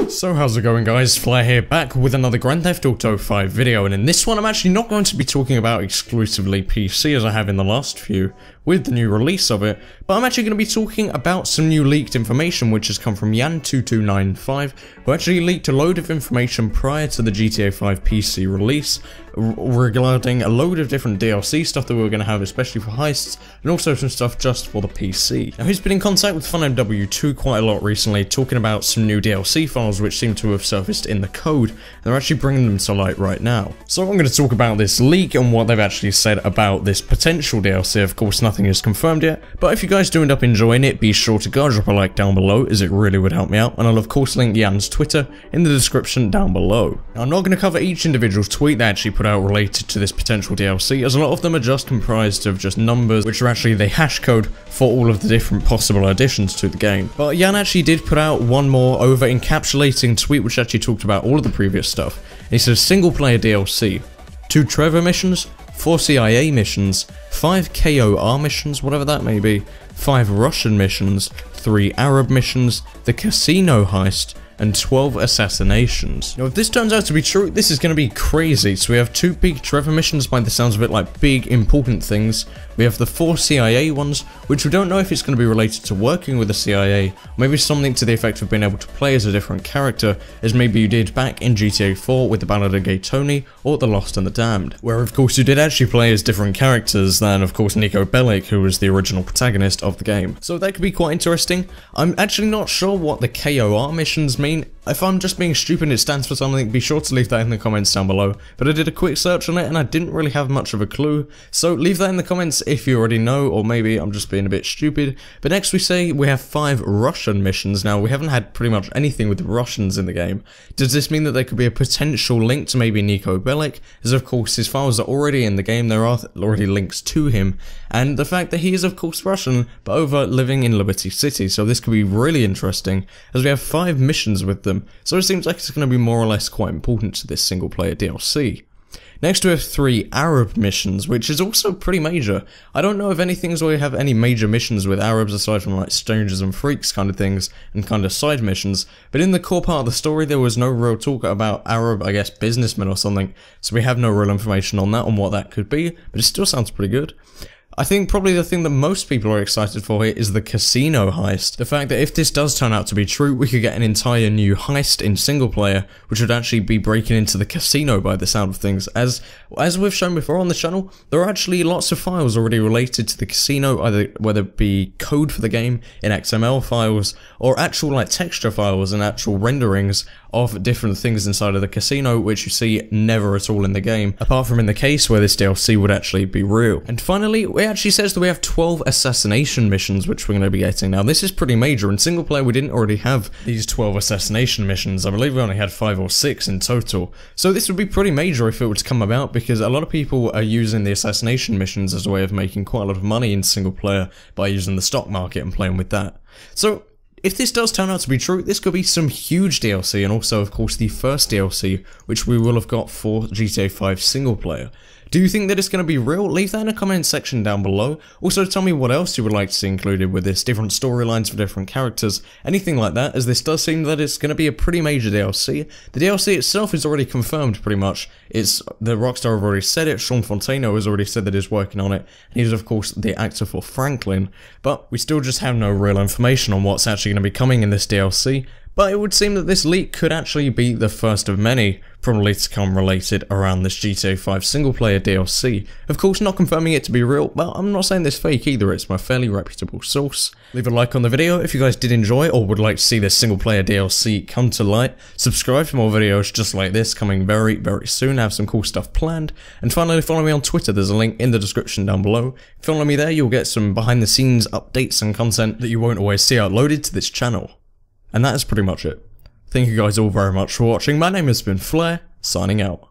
So how's it going, guys? Flair here, back with another Grand Theft Auto 5 video, and in this one I'm actually not going to be talking about exclusively PC as I have in the last few, with the new release of it, but I'm actually going to be talking about some new leaked information which has come from Yan2295, who actually leaked a load of information prior to the GTA 5 PC release, regarding a load of different DLC stuff that we were going to have, especially for heists, and also some stuff just for the PC. Now he's been in contact with FunMW2 quite a lot recently, talking about some new DLC files which seem to have surfaced in the code, and they're actually bringing them to light right now. So I'm going to talk about this leak and what they've actually said about this potential DLC. Of course, nothing is confirmed yet, but if you guys do end up enjoying it, be sure to go drop a like down below, as it really would help me out, and I'll of course link Jan's Twitter in the description down below. Now, I'm not going to cover each individual tweet they actually put out related to this potential DLC, as a lot of them are just comprised of just numbers, which are actually the hash code for all of the different possible additions to the game. But Jan actually did put out one more over-encapsulating tweet which actually talked about all of the previous stuff. He says single player DLC, 2 Trevor missions, 4 CIA missions, 5 KOR missions, whatever that may be, 5 Russian missions, 3 Arab missions, the casino heist, and 12 assassinations. Now if this turns out to be true, this is going to be crazy. So we have 2 big Trevor missions, by the sounds of it, like big important things. We have the 4 CIA ones, which we don't know if it's going to be related to working with the CIA, maybe something to the effect of being able to play as a different character, as maybe you did back in GTA 4 with the Ballad of Gay Tony or The Lost and the Damned, where of course you did actually play as different characters than of course Niko Bellic, who was the original protagonist of the game. So that could be quite interesting. I'm actually not sure what the KOR missions mean. If I'm just being stupid and it stands for something, be sure to leave that in the comments down below. But I did a quick search on it and I didn't really have much of a clue, so leave that in the comments if you already know, or maybe I'm just being a bit stupid. But next we have 5 Russian missions. Now we haven't had pretty much anything with the Russians in the game. Does this mean that there could be a potential link to maybe Niko Bellic? As of course his files are already in the game, there are already links to him, and the fact that he is of course Russian, but over living in Liberty City, so this could be really interesting, as we have 5 missions with them, so it seems like it's going to be more or less quite important to this single player DLC. Next we have 3 Arab missions, which is also pretty major. I don't know if anything's where you have any major missions with Arabs aside from like strangers and freaks kind of things and kind of side missions, but in the core part of the story there was no real talk about Arab, I guess, businessmen or something, so we have no real information on that, on what that could be, but it still sounds pretty good. I think probably the thing that most people are excited for here is the casino heist. The fact that if this does turn out to be true, we could get an entire new heist in single player, which would actually be breaking into the casino by the sound of things. As we've shown before on the channel, there are actually lots of files already related to the casino, either whether it be code for the game in XML files, or actual like texture files and actual renderings of different things inside of the casino, which you see never at all in the game, apart from in the case where this DLC would actually be real. And finally, it actually says that we have 12 assassination missions, which we're going to be getting. Now this is pretty major. In single player we didn't already have these 12 assassination missions. I believe we only had 5 or 6 in total. So this would be pretty major if it were to come about, because a lot of people are using the assassination missions as a way of making quite a lot of money in single player by using the stock market and playing with that. So if this does turn out to be true, this could be some huge DLC, and also of course the first DLC which we will have got for GTA 5 single player. Do you think that it's going to be real? Leave that in the comment section down below. Also tell me what else you would like to see included with this, different storylines for different characters, anything like that, as this does seem that it's going to be a pretty major DLC. The DLC itself is already confirmed pretty much. It's the Rockstar have already said it, Sean Fontano has already said that he's working on it, and he's of course the actor for Franklin, but we still just have no real information on what's actually going to be coming in this DLC. But it would seem that this leak could actually be the first of many, probably to come related around this GTA 5 single player DLC. Of course, not confirming it to be real, but I'm not saying this fake either, it's my fairly reputable source. Leave a like on the video if you guys did enjoy or would like to see this single player DLC come to light. Subscribe for more videos just like this coming very, very soon. I have some cool stuff planned. And finally, follow me on Twitter, there's a link in the description down below. If you follow me there, you'll get some behind the scenes updates and content that you won't always see uploaded to this channel. And that is pretty much it. Thank you guys all very much for watching. My name has been Flair, signing out.